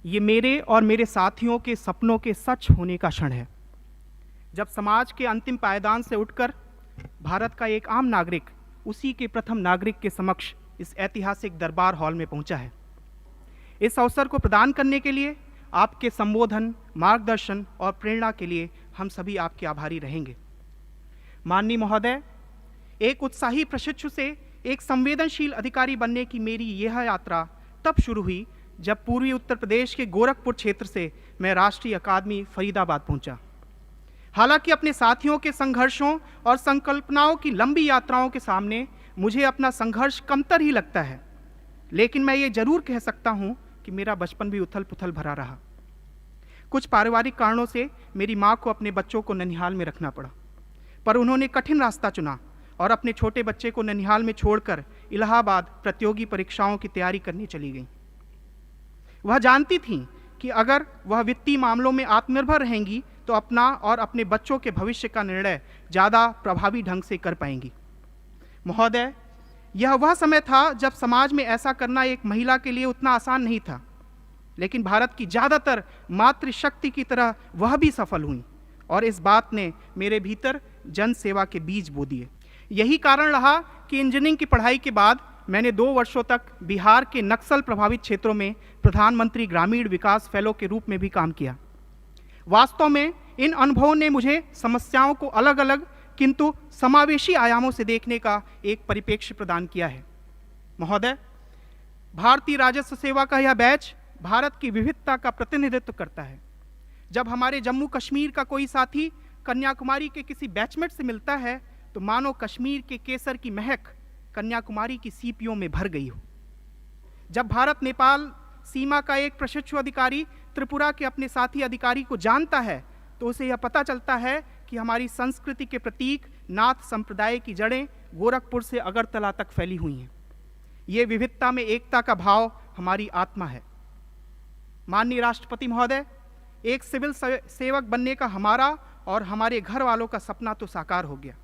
ये मेरे और मेरे साथियों के सपनों के सच होने का क्षण है, जब समाज के अंतिम पायदान से उठकर भारत का एक आम नागरिक उसी के प्रथम नागरिक के समक्ष इस ऐतिहासिक दरबार हॉल में पहुंचा है। इस अवसर को प्रदान करने के लिए आपके संबोधन, मार्गदर्शन और प्रेरणा के लिए हम सभी आपके आभारी रहेंगे। माननीय महोदय, एक उत्साही प्रशिक्षु से एक संवेदनशील अधिकारी बनने की मेरी यह यात्रा तब शुरू हुई जब पूर्वी उत्तर प्रदेश के गोरखपुर क्षेत्र से मैं राष्ट्रीय अकादमी फरीदाबाद पहुंचा। हालांकि अपने साथियों के संघर्षों और संकल्पनाओं की लंबी यात्राओं के सामने मुझे अपना संघर्ष कमतर ही लगता है, लेकिन मैं ये जरूर कह सकता हूं कि मेरा बचपन भी उथल पुथल भरा रहा। कुछ पारिवारिक कारणों से मेरी मां को अपने बच्चों को ननिहाल में रखना पड़ा, पर उन्होंने कठिन रास्ता चुना और अपने छोटे बच्चे को ननिहाल में छोड़कर इलाहाबाद प्रतियोगी परीक्षाओं की तैयारी करने चली गईं। वह जानती थीं कि अगर वह वित्तीय मामलों में आत्मनिर्भर रहेंगी तो अपना और अपने बच्चों के भविष्य का निर्णय ज़्यादा प्रभावी ढंग से कर पाएंगी। महोदय, यह वह समय था जब समाज में ऐसा करना एक महिला के लिए उतना आसान नहीं था, लेकिन भारत की ज़्यादातर मातृशक्ति की तरह वह भी सफल हुई और इस बात ने मेरे भीतर जन सेवा के बीज बो दिए। यही कारण रहा कि इंजीनियरिंग की पढ़ाई के बाद मैंने 2 वर्षों तक बिहार के नक्सल प्रभावित क्षेत्रों में प्रधानमंत्री ग्रामीण विकास फेलो के रूप में भी काम किया। वास्तव में इन अनुभवों ने मुझे समस्याओं को अलग अलग किंतु समावेशी आयामों से देखने का एक परिप्रेक्ष्य प्रदान किया है। महोदय, भारतीय राजस्व सेवा का यह बैच भारत की विविधता का प्रतिनिधित्व करता है। जब हमारे जम्मू कश्मीर का कोई साथी कन्याकुमारी के किसी बैचमेट से मिलता है तो मानो कश्मीर के केसर की महक कन्याकुमारी की सीपियों में भर गई हो। जब भारत नेपाल सीमा का एक प्रशिक्षु अधिकारी त्रिपुरा के अपने साथी अधिकारी को जानता है तो उसे यह पता चलता है कि हमारी संस्कृति के प्रतीक नाथ संप्रदाय की जड़ें गोरखपुर से अगरतला तक फैली हुई हैं। ये विविधता में एकता का भाव हमारी आत्मा है। माननीय राष्ट्रपति महोदय, एक सिविल सेवक बनने का हमारा और हमारे घर वालों का सपना तो साकार हो गया,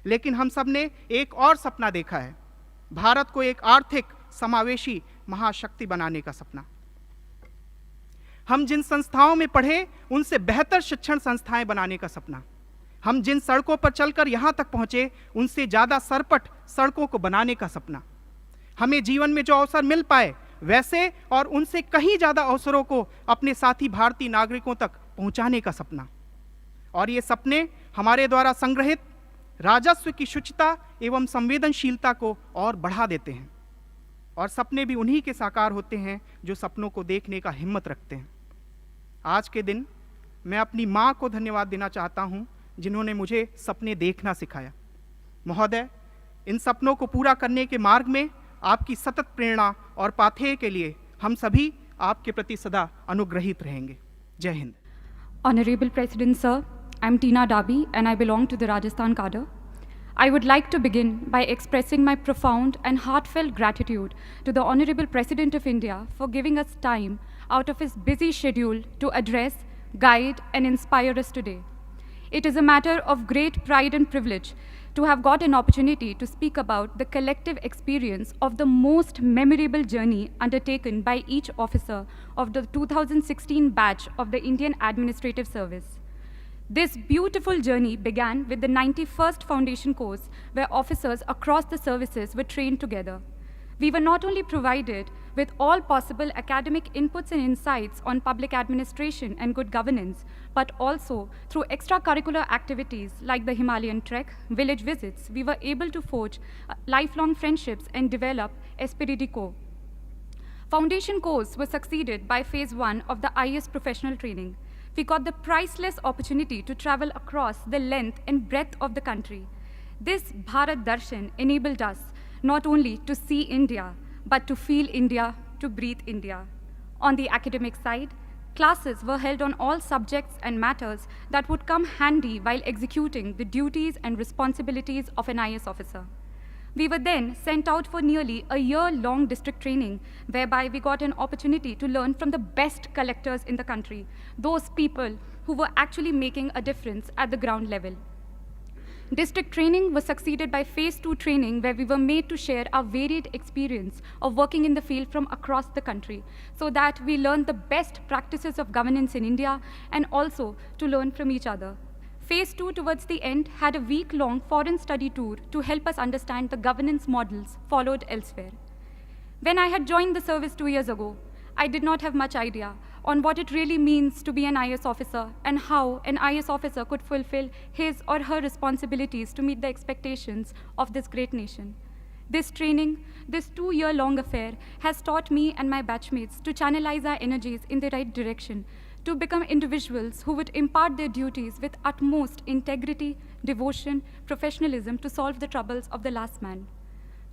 लेकिन हम सब ने एक और सपना देखा है, भारत को एक आर्थिक समावेशी महाशक्ति बनाने का सपना। हम जिन संस्थाओं में पढ़े उनसे बेहतर शिक्षण संस्थाएं बनाने का सपना। हम जिन सड़कों पर चलकर यहां तक पहुंचे उनसे ज्यादा सरपट सड़कों को बनाने का सपना। हमें जीवन में जो अवसर मिल पाए वैसे और उनसे कहीं ज्यादा अवसरों को अपने साथी भारतीय नागरिकों तक पहुंचाने का सपना। और ये सपने हमारे द्वारा संग्रहित राजस्व की शुचिता एवं संवेदनशीलता को और बढ़ा देते हैं। और सपने भी उन्हीं के साकार होते हैं जो सपनों को देखने का हिम्मत रखते हैं। आज के दिन मैं अपनी माँ को धन्यवाद देना चाहता हूँ जिन्होंने मुझे सपने देखना सिखाया। महोदय, इन सपनों को पूरा करने के मार्ग में आपकी सतत प्रेरणा और पाथेय के लिए हम सभी आपके प्रति सदा अनुग्रहित रहेंगे। जय Hind. Honorable President Sir, I'm Tina Dabi and I belong to the Rajasthan cadre. I would like to begin by expressing my profound and heartfelt gratitude to the Honorable President of India for giving us time out of his busy schedule to address, guide, and inspire us today. It is a matter of great pride and privilege to have got an opportunity to speak about the collective experience of the most memorable journey undertaken by each officer of the 2016 batch of the Indian Administrative Service. This beautiful journey began with the 91st Foundation course, where officers across the services were trained together. We were not only provided with all possible academic inputs and insights on public administration and good governance, but also through extracurricular activities like the Himalayan trek, village visits, we were able to forge lifelong friendships and develop esprit de corps. Foundation course was succeeded by phase 1 of the IAS professional training. We got the priceless opportunity to travel across the length and breadth of the country. This Bharat Darshan enabled us not only to see India, but to feel India, to breathe India. On the academic side, classes were held on all subjects and matters that would come handy while executing the duties and responsibilities of an IAS officer. We were then sent out for nearly a year-long district training, whereby we got an opportunity to learn from the best collectors in the country, those people who were actually making a difference at the ground level. District training was succeeded by phase 2 training, where we were made to share our varied experience of working in the field from across the country, so that we learned the best practices of governance in India and also to learn from each other. Phase 2 towards the end had a week-long foreign study tour to help us understand the governance models followed elsewhere. When I had joined the service 2 years ago, I did not have much idea on what it really means to be an IS officer and how an IS officer could fulfill his or her responsibilities to meet the expectations of this great nation. This training, this 2-year-long affair, has taught me and my batchmates to channelize our energies in the right direction, to become individuals who would impart their duties with utmost integrity, devotion, professionalism to solve the troubles of the last man.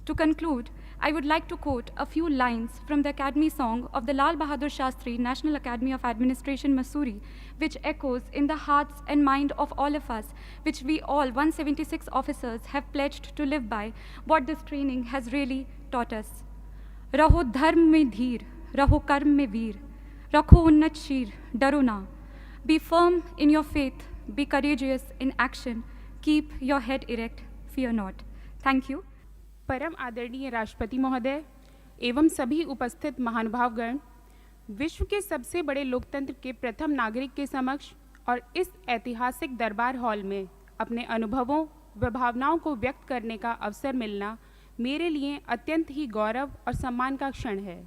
To conclude, I would like to quote a few lines from the Academy song of the Lal Bahadur Shastri National Academy of Administration, Mussoorie, which echoes in the hearts and mind of all of us, which we all 176 officers have pledged to live by, what this training has really taught us. Raho dharm mein dheer, raho karm mein veer, rakho unnat sheer, daro na. Be firm in your faith, be courageous in action, keep your head erect, fear not. Thank you. परम आदरणीय राष्ट्रपति महोदय एवं सभी उपस्थित महानुभावगण, विश्व के सबसे बड़े लोकतंत्र के प्रथम नागरिक के समक्ष और इस ऐतिहासिक दरबार हॉल में अपने अनुभवों व भावनाओं को व्यक्त करने का अवसर मिलना मेरे लिए अत्यंत ही गौरव और सम्मान का क्षण है।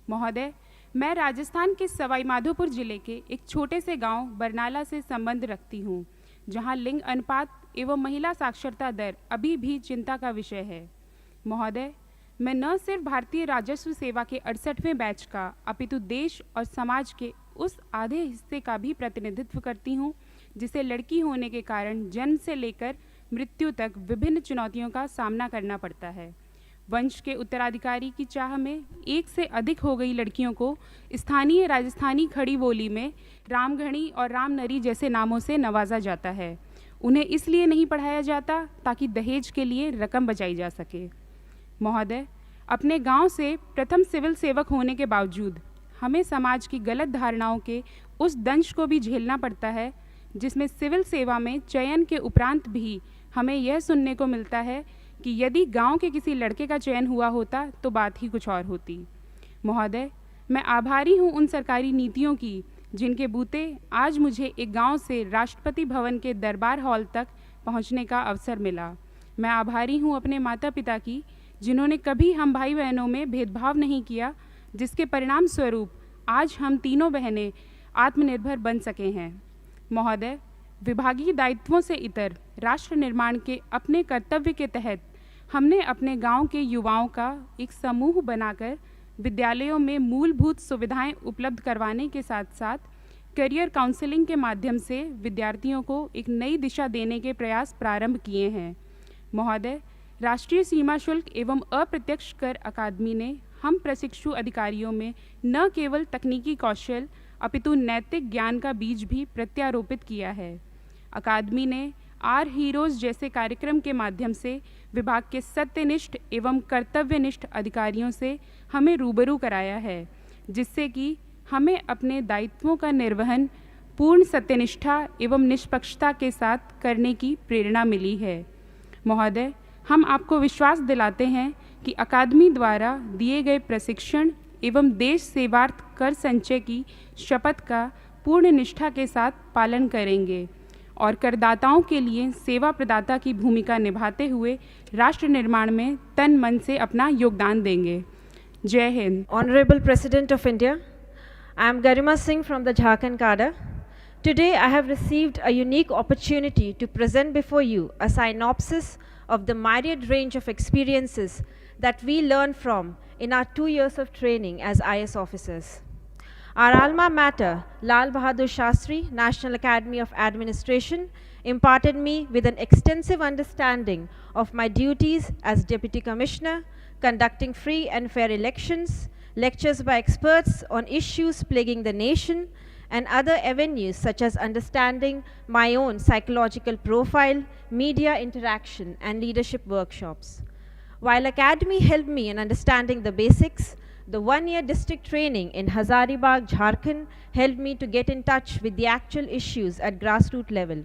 महोदय, मैं राजस्थान के सवाई माधोपुर जिले के एक छोटे से गांव बरनाला से संबंध रखती हूं, जहां लिंग अनुपात एवं महिला साक्षरता दर अभी भी चिंता का विषय है। महोदय, मैं न सिर्फ भारतीय राजस्व सेवा के 68वें बैच का अपितु देश और समाज के उस आधे हिस्से का भी प्रतिनिधित्व करती हूं, जिसे लड़की होने के कारण जन्म से लेकर मृत्यु तक विभिन्न चुनौतियों का सामना करना पड़ता है। वंश के उत्तराधिकारी की चाह में एक से अधिक हो गई लड़कियों को स्थानीय राजस्थानी खड़ी बोली में रामघणी और रामनरी जैसे नामों से नवाजा जाता है। उन्हें इसलिए नहीं पढ़ाया जाता ताकि दहेज के लिए रकम बचाई जा सके। महोदय, अपने गांव से प्रथम सिविल सेवक होने के बावजूद हमें समाज की गलत धारणाओं के उस दंश को भी झेलना पड़ता है, जिसमें सिविल सेवा में चयन के उपरांत भी हमें यह सुनने को मिलता है कि यदि गांव के किसी लड़के का चयन हुआ होता तो बात ही कुछ और होती। महोदय, मैं आभारी हूं उन सरकारी नीतियों की जिनके बूते आज मुझे एक गांव से राष्ट्रपति भवन के दरबार हॉल तक पहुंचने का अवसर मिला। मैं आभारी हूं अपने माता पिता की, जिन्होंने कभी हम भाई बहनों में भेदभाव नहीं किया, जिसके परिणाम स्वरूप आज हम तीनों बहनें आत्मनिर्भर बन सके हैं। महोदय, विभागीय दायित्वों से इतर राष्ट्र निर्माण के अपने कर्तव्य के तहत हमने अपने गांव के युवाओं का एक समूह बनाकर विद्यालयों में मूलभूत सुविधाएं उपलब्ध करवाने के साथ साथ करियर काउंसलिंग के माध्यम से विद्यार्थियों को एक नई दिशा देने के प्रयास प्रारंभ किए हैं। महोदय, राष्ट्रीय सीमा शुल्क एवं अप्रत्यक्ष कर अकादमी ने हम प्रशिक्षु अधिकारियों में न केवल तकनीकी कौशल अपितु नैतिक ज्ञान का बीज भी प्रत्यारोपित किया है। अकादमी ने आर हीरोज़ जैसे कार्यक्रम के माध्यम से विभाग के सत्यनिष्ठ एवं कर्तव्यनिष्ठ अधिकारियों से हमें रूबरू कराया है, जिससे कि हमें अपने दायित्वों का निर्वहन पूर्ण सत्यनिष्ठा एवं निष्पक्षता के साथ करने की प्रेरणा मिली है। महोदय, हम आपको विश्वास दिलाते हैं कि अकादमी द्वारा दिए गए प्रशिक्षण एवं देश सेवार्थ कर संचय की शपथ का पूर्ण निष्ठा के साथ पालन करेंगे और करदाताओं के लिए सेवा प्रदाता की भूमिका निभाते हुए राष्ट्र निर्माण में तन मन से अपना योगदान देंगे। जय Hind. Honorable President of India, I am Garima Singh from the Jharkhand cadre. Today I have received a unique opportunity to present before you a synopsis of the myriad range of experiences that we learned from in our 2 years of training as IS officers. Our alma mater, Lal Bahadur Shastri National Academy of Administration, imparted me with an extensive understanding of my duties as Deputy Commissioner, conducting free and fair elections, lectures by experts on issues plaguing the nation, and other avenues such as understanding my own psychological profile, media interaction, and leadership workshops. While Academy helped me in understanding the basics, the 1-year district training in Hazaribagh, Jharkhand helped me to get in touch with the actual issues at grassroots level.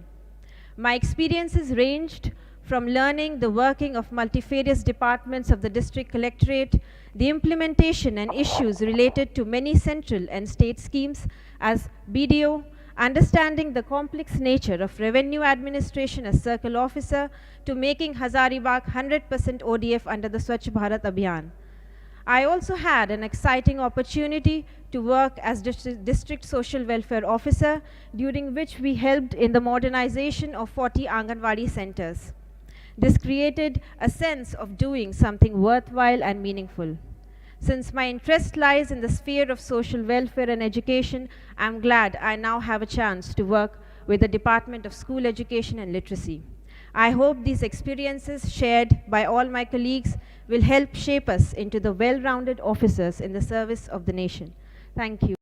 My experiences ranged from learning the working of multifarious departments of the district collectorate, the implementation and issues related to many central and state schemes as BDO, understanding the complex nature of revenue administration as circle officer, to making Hazaribagh 100% ODF under the Swachh Bharat Abhiyan. I also had an exciting opportunity to work as district social welfare officer, during which we helped in the modernization of 40 Anganwadi centers. This created a sense of doing something worthwhile and meaningful. Since my interest lies in the sphere of social welfare and education, I am glad I now have a chance to work with the Department of School Education and Literacy. I hope these experiences shared by all my colleagues will help shape us into the well-rounded officers in the service of the nation. Thank you.